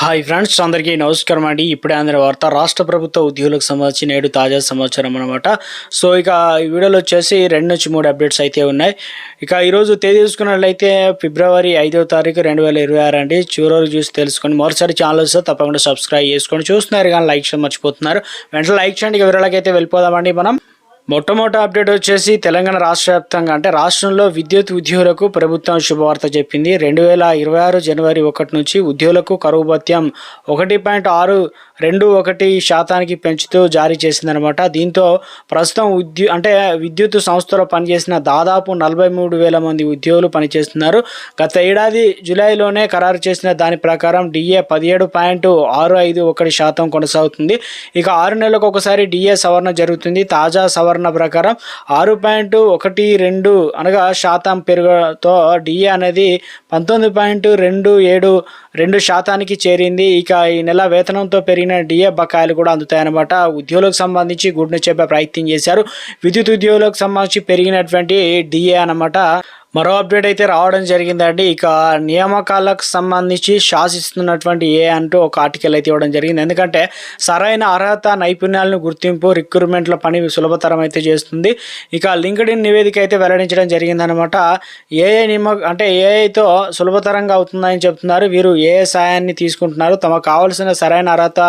Hi friends, అందరికీ నమస్కారం అండి. ఇప్పుడే అందరి వార్త రాష్ట్ర ప్రభుత్వ ఉద్యోగులకు సంబంధించి నేడు తాజా సమాచారం అనమాట. సో ఇక ఈ వీడియోలో వచ్చేసి 2 నుంచి 3 అప్డేట్స్ అయితే ఉన్నాయి. ఇక ఈరోజు తేదీ చూసుకున్నట్లయితే ఫిబ్రవరి 5వ తారీఖు 2026 అండి. చివరి వరకు చూసి తెలుసుకోండి. మరోసారి ఛానల్ వస్తే తప్పకుండా సబ్స్క్రైబ్ చేసుకోండి. చూస్తున్నారు కానీ లైక్ చేయడం మర్చిపోతున్నారు. వెంటనే లైక్ చేయండి. ఇక వివరాలకైతే వెళ్ళిపోదామండి. మనం మొట్టమొదటి అప్డేట్ వచ్చేసి తెలంగాణ రాష్ట్ర వ్యాప్తంగా అంటే రాష్ట్రంలో విద్యుత్ ఉద్యోగులకు ప్రభుత్వం శుభవార్త చెప్పింది. 2026 జనవరి 1 నుంచి ఉద్యోగులకు కరువు భత్యం 1.621% పెంచుతూ జారీ చేసిందనమాట. దీంతో ప్రస్తుతం విద్యుత్ సంస్థలో పనిచేసిన దాదాపు 43,000 మంది ఉద్యోగులు పనిచేస్తున్నారు. గత ఏడాది జూలైలోనే ఖరారు చేసిన దాని ప్రకారం డిఏ 17.651% కొనసాగుతుంది. ఇక 6 నెలలకు ఒకసారి డిఏ సవరణ జరుగుతుంది. తాజా సవరణ ప్రకారం 6.12% పెరుగుతో డిఏ అనేది 19.272% చేరింది. ఇక ఈ నెల వేతనంతో పెరిగిన డిఏ బకాయిలు కూడా అందుతాయన్నమాట. ఉద్యోగులకు సంబంధించి గుడ్ను చెప్పే ప్రయత్నం చేశారు. విద్యుత్ ఉద్యోగులకు సంబంధించి పెరిగినటువంటి డిఏ అన్నమాట. మరో అప్డేట్ అయితే రావడం జరిగిందండి. ఇక నియామకాలకు సంబంధించి శాసిస్తున్నటువంటి అంటూ ఒక ఆర్టికల్ అయితే ఇవ్వడం జరిగింది. ఎందుకంటే సరైన అర్హత నైపుణ్యాలను గుర్తింపు రిక్రూట్మెంట్ల పని సులభతరం అయితే చేస్తుంది. ఇక లింక్డ్ఇన్ నివేదిక అయితే వెల్లడించడం జరిగిందనమాట. ఏఐతో సులభతరంగా అవుతుందని చెప్తున్నారు. వీరు ఏఐ సాయాన్ని తీసుకుంటున్నారు. తమకు కావాల్సిన సరైన అర్హత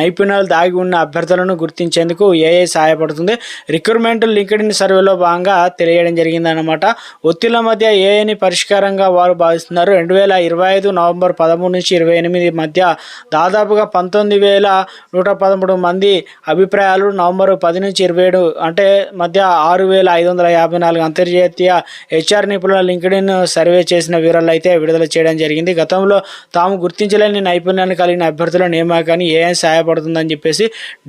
నైపుణ్యాలు దాగి ఉన్న అభ్యర్థులను గుర్తించేందుకు ఏఐ సహాయపడుతుంది. రిక్రూట్మెంట్ లింక్డ్ఇన్ సర్వేలో భాగంగా తెలియడం జరిగిందనమాట. ఒత్తిళ్ల మధ్య ఏఐని పరిష్కారంగా వారు భావిస్తున్నారు. 2025 నవంబర్ 13 నుంచి 28 మధ్య దాదాపుగా 19,113 మంది అభిప్రాయాలు, నవంబర్ 10 నుంచి 27 మధ్య 6,554 అంతర్జాతీయ హెచ్ఆర్ నిపుణుల లింక్డ్ఇన్ సర్వే చేసిన వివరాలు అయితే విడుదల చేయడం జరిగింది. గతంలో తాము గుర్తించలేని నైపుణ్యాన్ని కలిగిన అభ్యర్థుల నియామకాన్ని ఏఐ సహాయపడుతుందని చెప్పేసి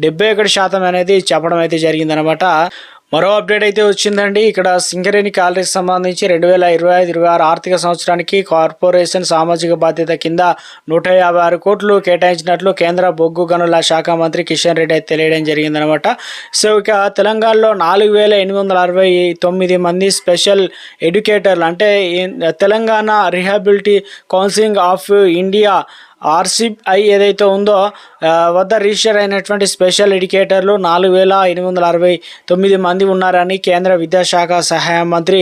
71% అనేది చెప్పడం అయితే జరిగిందనమాట. మరో అప్డేట్ అయితే వచ్చిందండి. ఇక్కడ సింగరేణి కాలరీకి సంబంధించి 2025-26 ఆర్థిక సంవత్సరానికి కార్పొరేషన్ సామాజిక బాధ్యత కింద 156 కోట్లు కేటాయించినట్లు కేంద్ర బొగ్గు గనుల శాఖ మంత్రి కిషన్ రెడ్డి అయితే తెలియడం జరిగిందనమాట. సో ఇక తెలంగాణలో 4,869 మంది స్పెషల్ ఎడ్యుకేటర్లు Telangana Rehabilitation Council of India RCI ఏదైతే ఉందో వద్ద రిజిస్టర్ అయినటువంటి స్పెషల్ ఎడ్యుకేటర్లు 4,869 మంది ఉన్నారని కేంద్ర విద్యాశాఖ సహాయ మంత్రి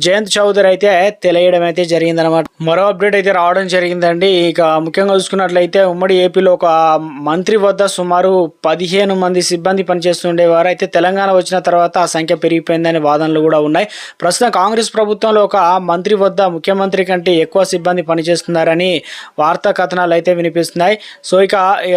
జయంత్ చౌదరి అయితే తెలియడం అయితే జరిగిందనమాట. మరో అప్డేట్ అయితే రావడం జరిగిందండి. ఇక ముఖ్యంగా చూసుకున్నట్లయితే ఉమ్మడి ఏపీలో ఒక మంత్రి వద్ద సుమారు 15 మంది సిబ్బంది పనిచేస్తుండేవారు. అయితే తెలంగాణ వచ్చిన తర్వాత ఆ సంఖ్య పెరిగిపోయిందనే వాదనలు కూడా ఉన్నాయి. ప్రస్తుతం కాంగ్రెస్ ప్రభుత్వంలో ఒక మంత్రి వద్ద ముఖ్యమంత్రి కంటే ఎక్కువ సిబ్బంది పనిచేస్తున్నారని వార్తా కథనాలు అయితే వినిపిస్తున్నాయి. సో ఇక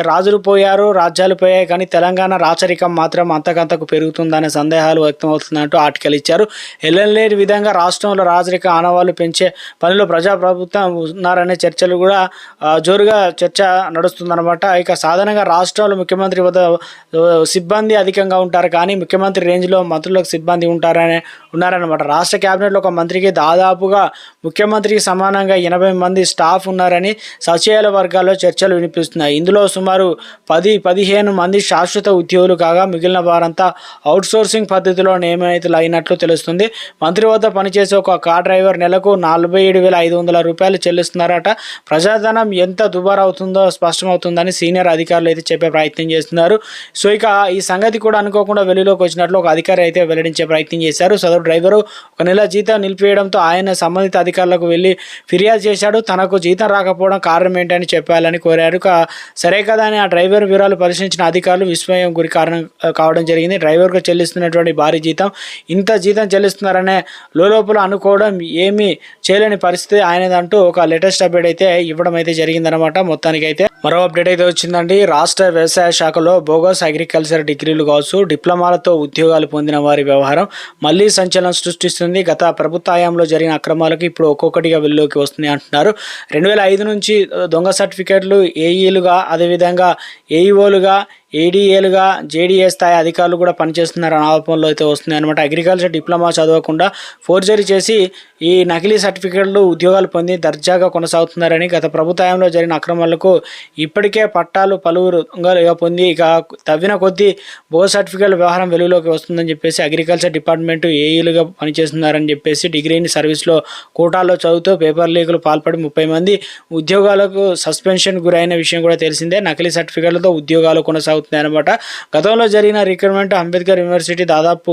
రాజులు పోయారు, రాజ్యాలు పోయాయి, కానీ తెలంగాణ రాచరికం మాత్రం అంతకంతకు పెరుగుతుందనే సందేహాలు వ్యక్తమవుతున్నట్టు ఆర్టికల్ ఇచ్చారు. ఎల్లలేని విధంగా రాష్ట్రంలో రాజరిక ఆనవాళ్లు పెంచే పనిలో ప్రజాప్రభుత్వం ఉన్నారనే చర్చలు కూడా జోరుగా చర్చ నడుస్తుందన్నమాట. ఇక సాధారణంగా రాష్ట్రంలో ముఖ్యమంత్రి వద్ద సిబ్బంది అధికంగా ఉంటారు, కానీ ముఖ్యమంత్రి రేంజ్లో మంత్రులకు సిబ్బంది ఉన్నారన్నమాట. రాష్ట్ర కేబినెట్లో ఒక మంత్రికి దాదాపుగా ముఖ్యమంత్రికి సమానంగా 80 మంది స్టాఫ్ ఉన్నారని సచివాలయ వర్గాల్లో చర్చలు వినిపిస్తున్నాయి. ఇందులో సుమారు 10-15 మంది శాశ్వత ఉద్యోగులు కాగా మిగిలిన వారంతా అవుట్సోర్సింగ్ పద్ధతిలో నియమితులు అయినట్లు తెలుస్తుంది. మంత్రి వద్ద పనిచేసే ఒక కార్ డ్రైవర్ నెలకు 47,500 రూపాయలు చెల్లిస్తున్నారట. ప్రజాధనం ఎంత దుబారా అవుతుందో స్పష్టమవుతుందని సీనియర్ అధికారులు అయితే చెప్పే ప్రయత్నం చేస్తున్నారు. సో ఇక ఈ సంగతి కూడా అనుకోకుండా వెలుగులోకి వచ్చినట్లు ఒక అధికారి అయితే వెల్లడించే ప్రయత్నం చేశారు. సదరు డ్రైవరు ఒక నెల జీతం నిలిపివేయడంతో ఆయన సంబంధిత అధికారులకు వెళ్ళి ఫిర్యాదు చేశాడు. తనకు జీతం రాకపోవడం కారణం ఏంటని చెప్పాలని కోరారు. సరే కదా అని ఆ డ్రైవర్ వివరాలు పరిశీలించిన అధికారులు విస్మయం గురి కారణం కావడం జరిగింది. డ్రైవర్కు చెల్లిస్తున్నటువంటి భారీ జీతం, ఇంత జీతం చెల్లిస్తున్నారనే లోపల అనుకోవడం ఏమీ చేయలేని పరిస్థితి ఆయనదంటూ ఒక లేటెస్ట్ అప్డేట్ అయితే ఇవ్వడం అయితే జరిగిందనమాట. మొత్తానికి అయితే మరో అప్డేట్ అయితే వచ్చిందండి. రాష్ట్ర వ్యవసాయ శాఖలో బోగస్ అగ్రికల్చర్ డిగ్రీలు కావచ్చు, డిప్లొమాలతో ఉద్యోగాలు పొందిన వారి వ్యవహారం మళ్లీ సంచలనం సృష్టిస్తుంది. గత ప్రభుత్వ హయాంలో జరిగిన అక్రమాలకు ఇప్పుడు ఒక్కొక్కటిగా వెలుగులోకి వస్తున్నాయి అంటున్నారు. 2005 నుంచి దొంగ సర్టిఫికేట్లు ఏఈలుగా, అదేవిధంగా ఏఈఓలుగా, ఏడీఏలుగా జేడీఏ స్థాయి అధికారులు కూడా పనిచేస్తున్నారని ఆరోపణలు అయితే వస్తున్నాయి అనమాట. అగ్రికల్చర్ డిప్లొమా చదవకుండా ఫోర్జరీ చేసి ఈ నకిలీ సర్టిఫికేట్లు ఉద్యోగాలు పొంది దర్జాగా కొనసాగుతున్నారని, గత ప్రభుత్వంలో జరిగిన అక్రమాలకు ఇప్పటికే పట్టాలు పలువురు పొంది ఇక తవ్విన కొద్దీ బోస్ సర్టిఫికేట్ వ్యవహారం వెలుగులోకి వస్తుందని చెప్పేసి అగ్రికల్చర్ డిపార్ట్మెంట్ ఏఈలుగా పనిచేస్తున్నారని చెప్పేసి డిగ్రీని సర్వీస్లో కోటాల్లో చదువుతూ పేపర్ లీకులు పాల్పడి 30 మంది ఉద్యోగాలకు సస్పెన్షన్ గురైన విషయం కూడా తెలిసిందే. నకిలీ సర్టిఫికేట్లతో ఉద్యోగాలు కొనసాగుతున్నాయి అనమాట. గతంలో జరిగిన రిక్రూట్మెంట్ అంబేద్కర్ యూనివర్సిటీ దాదాపు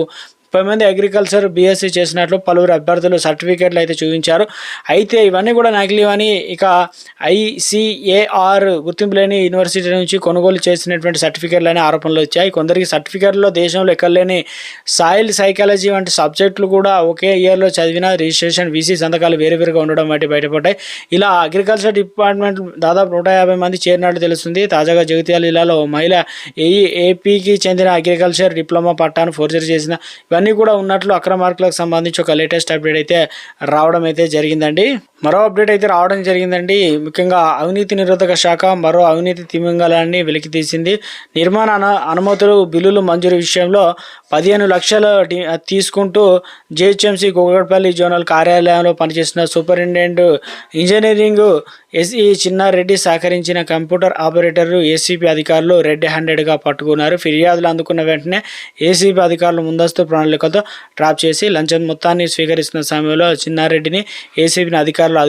30 మంది అగ్రికల్చర్ బీఎస్సీ చేసినట్లు పలువురు అభ్యర్థులు సర్టిఫికేట్లు అయితే చూపించారు. అయితే ఇవన్నీ కూడా నకిలీ అని ఇక ఐసీఏఆర్ గుర్తింపు లేని యూనివర్సిటీ నుంచి కొనుగోలు చేసినటువంటి సర్టిఫికేట్లు అనే ఆరోపణలు వచ్చాయి. కొందరికి సర్టిఫికేట్లో దేశంలో ఎక్కడలేని సాయిల్ సైకాలజీ వంటి సబ్జెక్టులు కూడా ఒకే ఇయర్లో చదివిన రిజిస్ట్రేషన్ వీసీ సంతకాలు వేరువేరుగా ఉండడం వంటి బయటపడ్డాయి. ఇలా అగ్రికల్చర్ డిపార్ట్మెంట్ దాదాపు 150 మంది చేరినట్టు తెలుస్తుంది. తాజాగా జగిత్యాల జిల్లాలో మహిళ ఏపీకి చెందిన అగ్రికల్చర్ డిప్లొమా పట్టాను ఫోర్జరీ చేసిన ఇవన్నీ కూడా ఉన్నట్లు అక్రమార్కులకు సంబంధించి ఒక లేటెస్ట్ అప్డేట్ అయితే రావడం అయితే జరిగిందండి. మరో అప్డేట్ అయితే రావడం జరిగిందండి. ముఖ్యంగా అవినీతి నిరోధక శాఖ మరో అవినీతి తిమింగలాన్ని వెలికితీసింది. నిర్మాణ అనుమతులు బిల్లులు మంజూరు విషయంలో 15 లక్షలు తీసుకుంటూ జిహెచ్ఎంసీ కూకట్పల్లి జోనల్ కార్యాలయంలో పనిచేసిన సూపరింటెండెంట్ ఇంజనీరింగ్ ఎస్ఈ చిన్నారెడ్డి సహకరించిన కంప్యూటర్ ఆపరేటర్ ఏసీపీ అధికారులు రెడ్ హ్యాండెడ్గా పట్టుకున్నారు. ఫిర్యాదులు అందుకున్న వెంటనే ఏసీపీ అధికారులు ముందస్తు ప్రణాళికతో ట్రాప్ చేసి లంచం మొత్తాన్ని స్వీకరిస్తున్న సమయంలో చిన్నారెడ్డిని ఏసీపీని అధికారులు